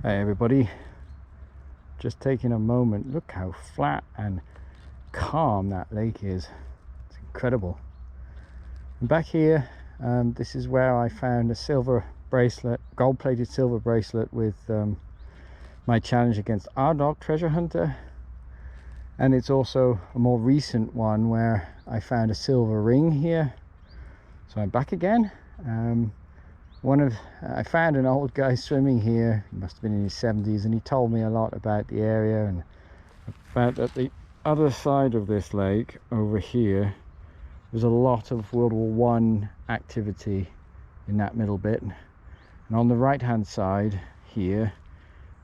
Hey everybody, just taking a moment. Look how flat and calm that lake is. It's incredible. And back here, this is where I found a silver bracelet, gold-plated silver bracelet with my challenge against Ardok Treasure Hunter. And it's also a more recent one where I found a silver ring here. So I'm back again. I found an old guy swimming here. He must have been in his 70s, and he told me a lot about the area and about at the other side of this lake over here there's a lot of World War I activity in that middle bit, and on the right hand side here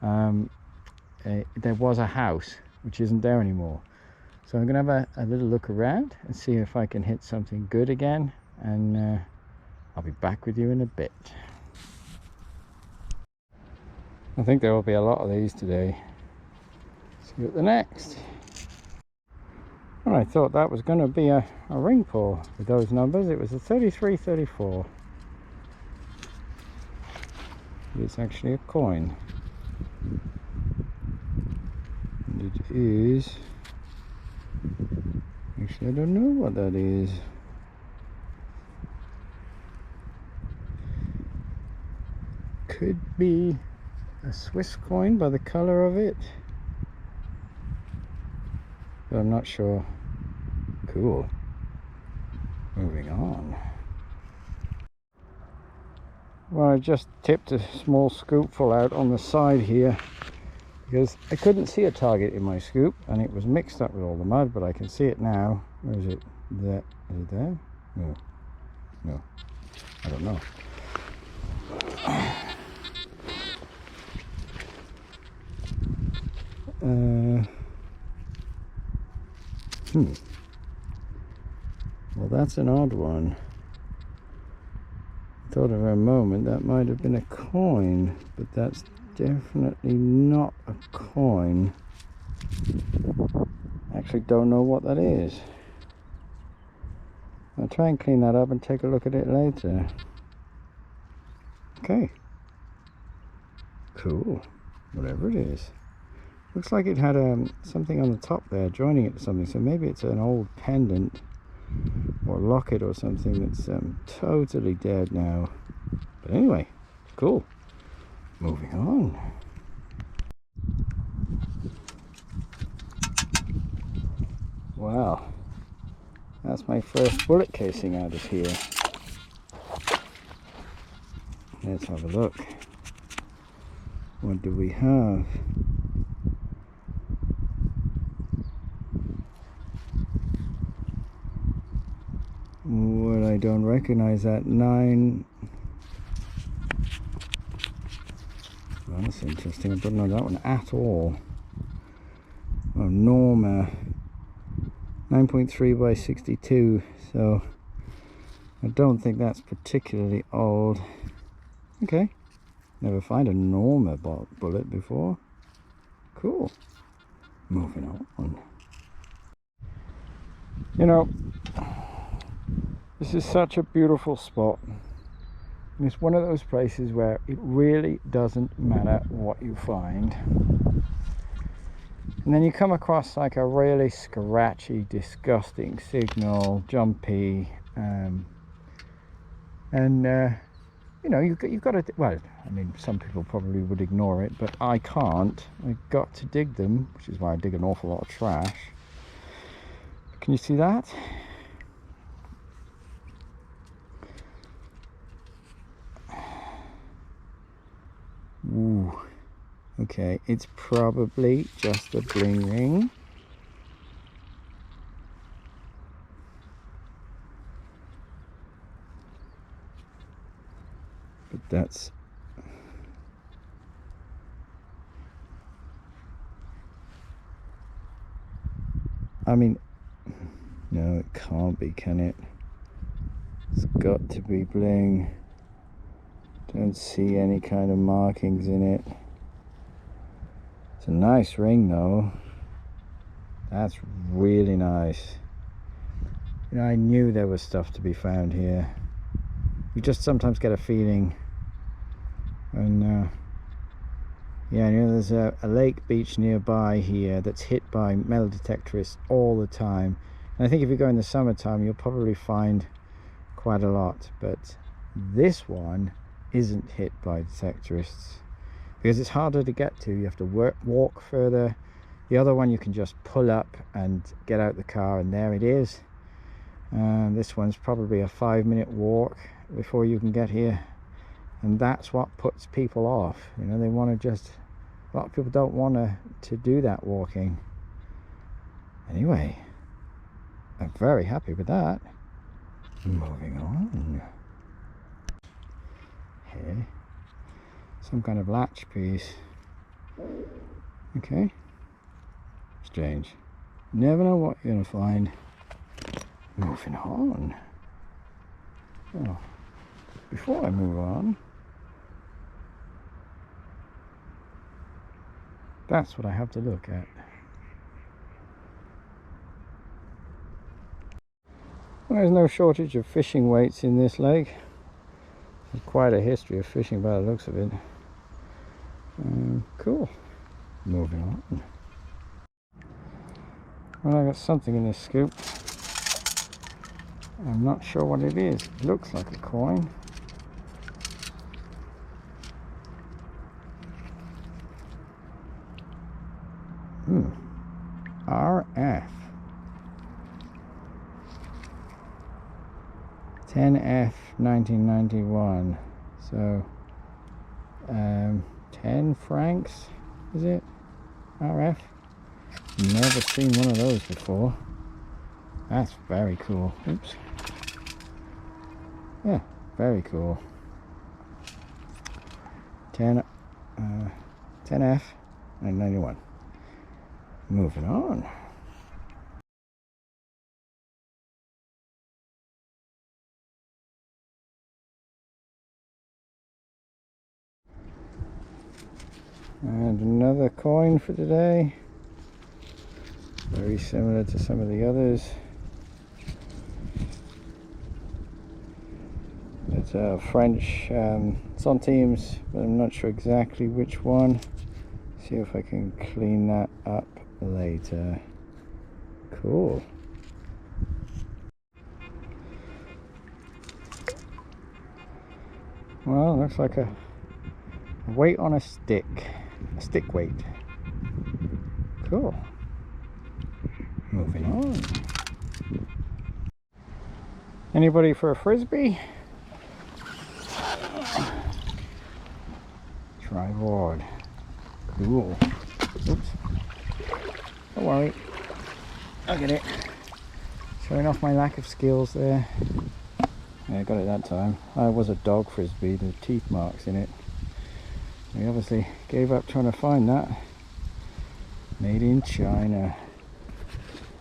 there was a house which isn't there anymore. So I'm gonna have a little look around and see if I can hit something good again, and I'll be back with you in a bit. I think there will be a lot of these today. See what the next. Well, I thought that was going to be a ring pull with those numbers. It was a 3334. It's actually a coin. And it is... Actually, I don't know what that is. Could be a Swiss coin by the color of it, but I'm not sure. Cool. Moving on. Well, I just tipped a small scoopful out on the side here because I couldn't see a target in my scoop and it was mixed up with all the mud, but I can see it now. Where is it? There. Is it there? No, I don't know. Well, that's an odd one. Thought of a moment that might have been a coin, but that's definitely not a coin. Actually don't know what that is. I'll try and clean that up and take a look at it later. Okay, cool, whatever it is. Looks like it had something on the top there joining it to something, so maybe it's an old pendant or locket or something that's totally dead now. But anyway, cool. Moving on. Wow, that's my first bullet casing out of here. Let's have a look. What do we have? Well, I don't recognize that. 9. Well, that's interesting. I don't know that one at all. Oh, Norma. 9.3 by 62. So I don't think that's particularly old. Okay. Never find a Norma bullet before. Cool. Moving on. You know, this is such a beautiful spot. And it's one of those places where it really doesn't matter what you find. And then you come across like a really scratchy, disgusting signal, jumpy, you know, you've got to, well, I mean, some people probably would ignore it, but I can't. I've got to dig them, which is why I dig an awful lot of trash. Can you see that? Ooh, okay, it's probably just a bling ring. But that's... I mean, no, it can't be, can it? It's got to be bling. Don't see any kind of markings in it. It's a nice ring though. That's really nice. You know, I knew there was stuff to be found here. You just sometimes get a feeling, and Yeah, you know, there's a lake beach nearby here that's hit by metal detectorists all the time. And I think if you go in the summertime, you'll probably find quite a lot. But this one isn't hit by detectorists because it's harder to get to. You have to walk further. The other one you can just pull up and get out the car, and there it is. This one's probably a 5-minute walk before you can get here, and that's what puts people off. You know, they want to just, a lot of people don't want to do that walking. Anyway, I'm very happy with that. Moving on. Here, some kind of latch piece. Okay, strange. Never know what you're gonna find. Moving on. Oh, before I move on, that's what I have to look at. Well, there's no shortage of fishing weights in this lake. There's quite a history of fishing by the looks of it. Cool. Moving on. Well, I got something in this scoop. I'm not sure what it is. It looks like a coin. RF. 10F 1991. So 10 francs, is it? RF. Never seen one of those before. That's very cool. Oops. Yeah, very cool. 10F 1991. Moving on. And another coin for today. Very similar to some of the others. It's a French centimes, but I'm not sure exactly which one. See if I can clean that up later. Cool. Well, looks like a weight on a stick weight. Cool. Moving on. Anybody for a frisbee? Tripod. Cool. Oops. Don't worry. I'll get it. Showing off my lack of skills there. Yeah, I got it that time. I was a dog frisbee, the teeth marks in it. We obviously gave up trying to find that. Made in China.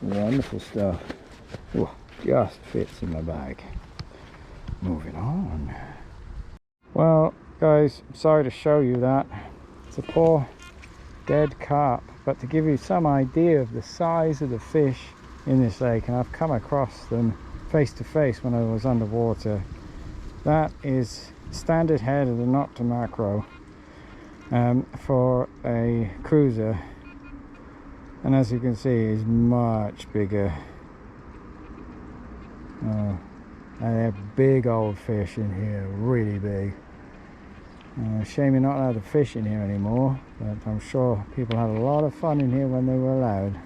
Wonderful stuff. Ooh, just fits in my bag. Moving on. Well, guys, I'm sorry to show you that. It's a poor dead carp, but to give you some idea of the size of the fish in this lake, and I've come across them face to face when I was underwater. That is standard head of the Nocta macro for a cruiser, and as you can see, is much bigger. And they're big old fish in here, really big. Shame you're not allowed to fish in here anymore, but I'm sure people had a lot of fun in here when they were allowed.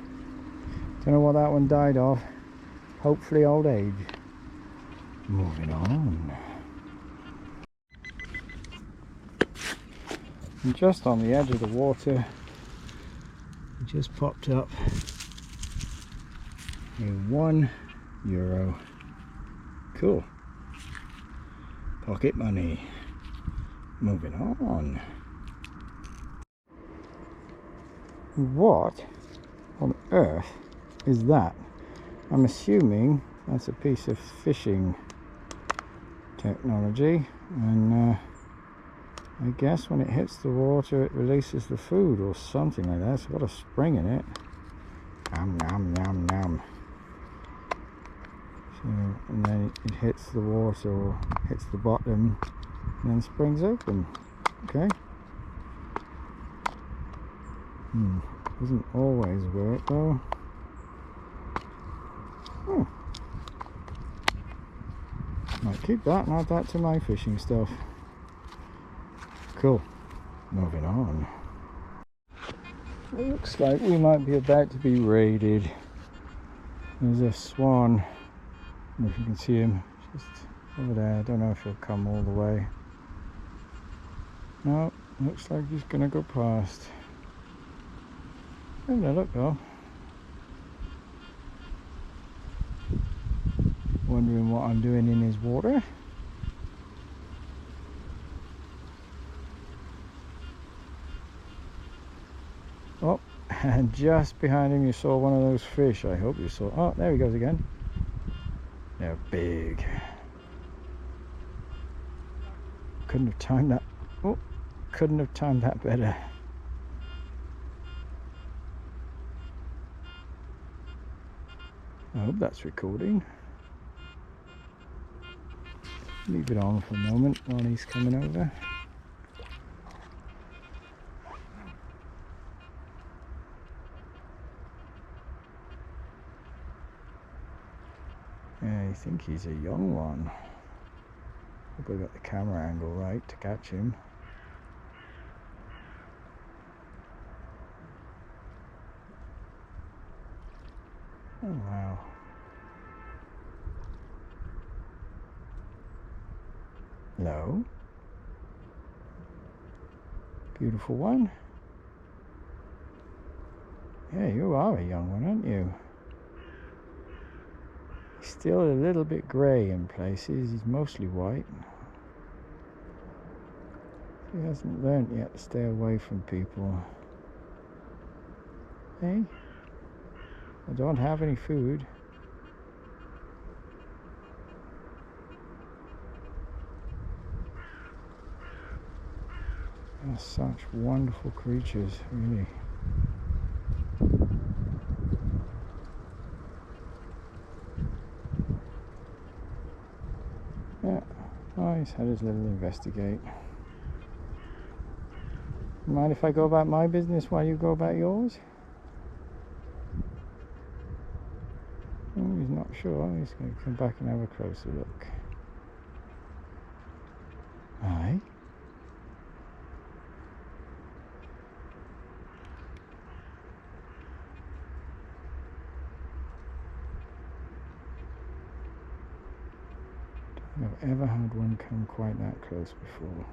Don't know what that one died of. Hopefully old age. Moving on. And just on the edge of the water, it just popped up a €1. Cool. Pocket money. Moving on. What on earth is that? I'm assuming that's a piece of fishing technology, and I guess when it hits the water it releases the food or something like that. It's got a spring in it. Nom nom nom nom. So, and then it hits the water or hits the bottom and then springs open. Okay. Doesn't always work though. Might keep that and add that to my fishing stuff. Cool. Moving on. It looks like we might be about to be raided. There's a swan. I don't know if you can see him. Just over there. I don't know if he'll come all the way. No, looks like he's gonna go past. Having a look though. Wondering what I'm doing in his water. Oh, and just behind him you saw one of those fish. I hope you saw. Oh, there he goes again. They're big. Couldn't have timed that. Oh, couldn't have timed that better. I hope that's recording. Leave it on for a moment while he's coming over. Yeah, I think he's a young one. Hope I got the camera angle right to catch him. Oh wow. Hello. Beautiful one. Yeah, you are a young one, aren't you? He's still a little bit grey in places. He's mostly white. He hasn't learnt yet to stay away from people. Hey? I don't have any food. They're such wonderful creatures, really. Yeah, oh, he's had his little investigate. Mind if I go about my business while you go about yours? Oh, he's not sure. He's going to come back and have a closer look. Aye. I don't think I've ever had one come quite that close before.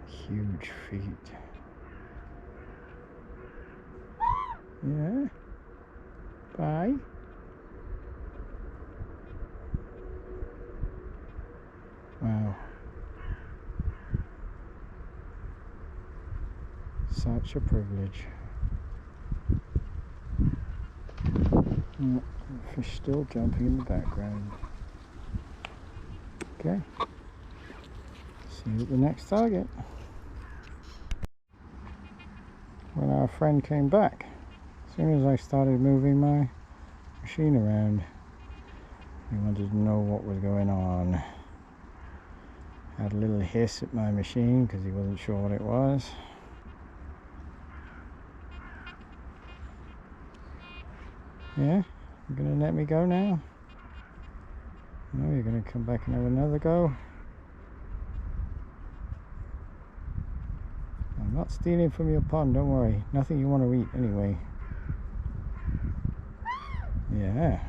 Huge feet. Yeah. Bye. Wow. Such a privilege. Fish still jumping in the background. Okay. See you at the next target. When our friend came back, as soon as I started moving my machine around, he wanted to know what was going on. Had a little hiss at my machine because he wasn't sure what it was. Yeah? You're gonna let me go now? No, you're gonna come back and have another go? I'm not stealing from your pond, don't worry. Nothing you want to eat anyway. Yeah.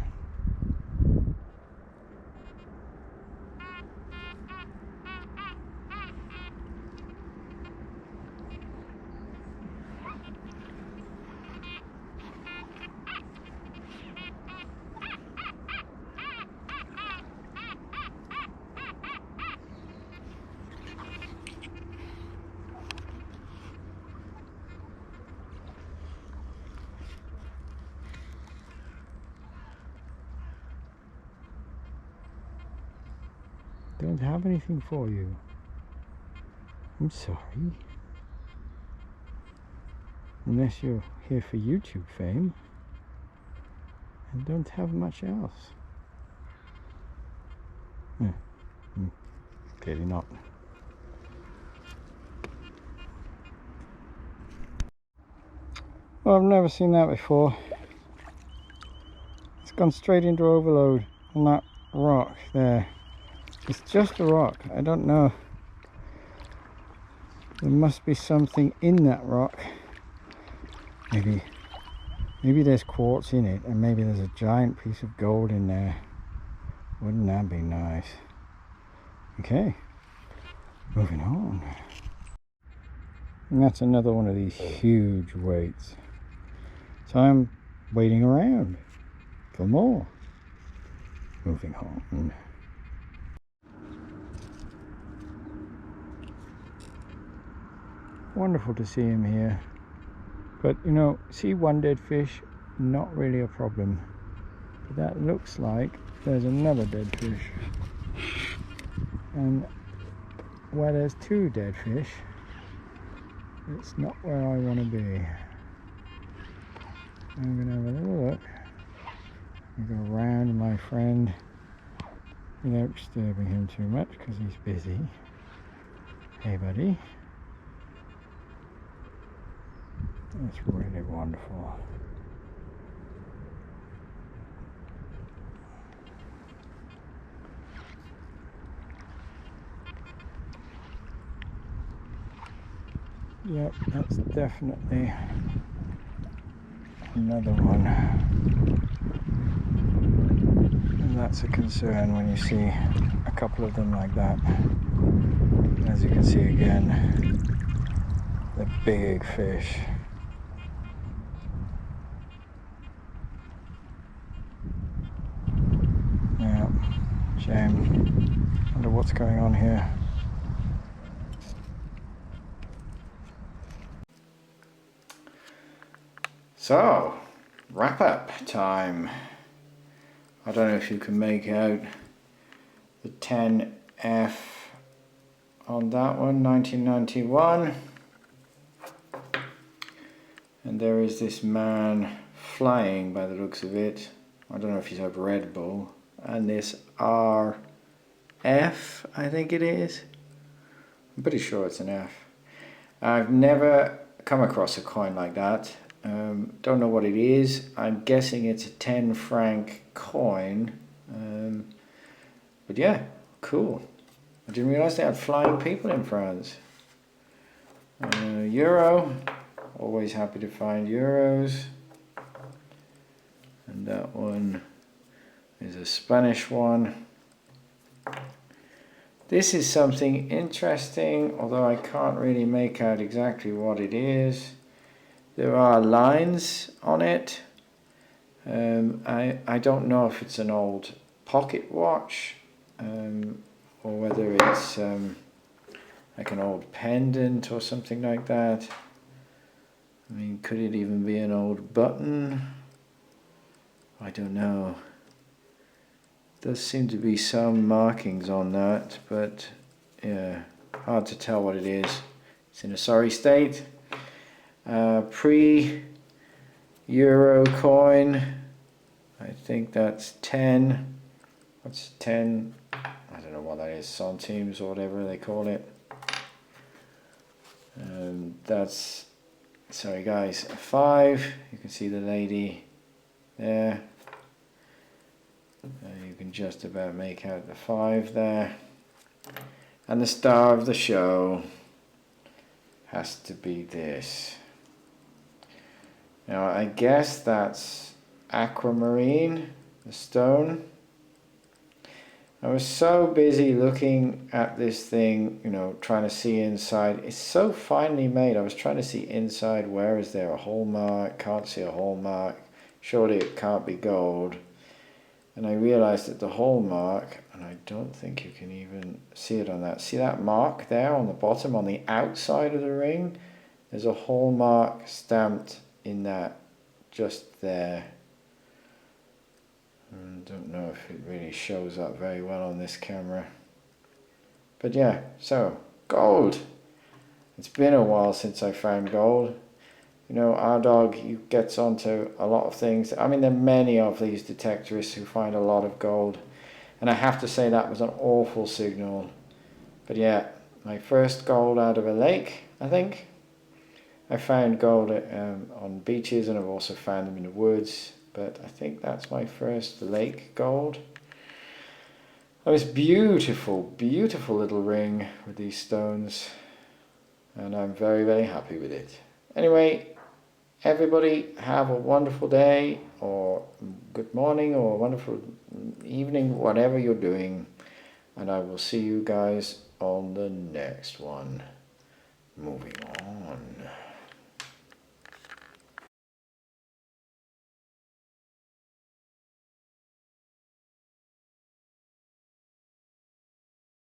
Don't have anything for you. I'm sorry. Unless you're here for YouTube fame. I don't have much else. Clearly not. Well, I've never seen that before. It's gone straight into overload on that rock there. It's just a rock. I don't know. There must be something in that rock. Maybe there's quartz in it, and maybe there's a giant piece of gold in there. Wouldn't that be nice? Okay, moving on. And that's another one of these huge weights. So I'm waiting around for more. Moving on. Wonderful to see him here. But you know, see one dead fish, not really a problem. But that looks like there's another dead fish. And where there's two dead fish, it's not where I want to be. I'm going to have a little look. I'm going to go around my friend without disturbing him too much because he's busy. Hey buddy. That's really wonderful. Yep, that's definitely another one. And that's a concern when you see a couple of them like that. As you can see again, the big fish. Yeah, shame. Wonder what's going on here. So, wrap up time. I don't know if you can make out the 10F on that one, 1991. And there is this man flying by the looks of it. I don't know if he's a Red Bull. And this RF, I think it is. I'm pretty sure it's an F. I've never come across a coin like that. Don't know what it is. I'm guessing it's a 10 franc coin. But yeah, cool. I didn't realize they had flying people in France. Euro. Always happy to find euros. And that one is a Spanish one. This is something interesting, although I can't really make out exactly what it is. There are lines on it. I don't know if it's an old pocket watch or whether it's like an old pendant or something like that. I mean, could it even be an old button? I don't know. Does seem to be some markings on that, but yeah, hard to tell what it is. It's in a sorry state. Pre-Euro coin, I think that's 10. What's 10? I don't know what that is, centimes or whatever they call it. That's, sorry guys, a 5. You can see the lady there. You can just about make out the 5 there. And the star of the show has to be this. Now I guess that's aquamarine, the stone. I was so busy looking at this thing, you know, trying to see inside. It's so finely made. I was trying to see inside. Where is there a hallmark? Can't see a hallmark. Surely it can't be gold. And I realized that the hallmark, and I don't think you can even see it on that. See that mark there on the bottom, on the outside of the ring? There's a hallmark stamped in that, just there. I don't know if it really shows up very well on this camera. But yeah, so, gold. It's been a while since I found gold. You know, our dog, he gets onto a lot of things. I mean, there are many of these detectorists who find a lot of gold. And I have to say that was an awful signal. But yeah, my first gold out of a lake, I think. I found gold on beaches, and I've also found them in the woods, but I think that's my first lake gold. Oh, it's beautiful, beautiful little ring with these stones, and I'm very, very happy with it. Anyway, everybody have a wonderful day, or good morning, or a wonderful evening, whatever you're doing, and I will see you guys on the next one. Moving on.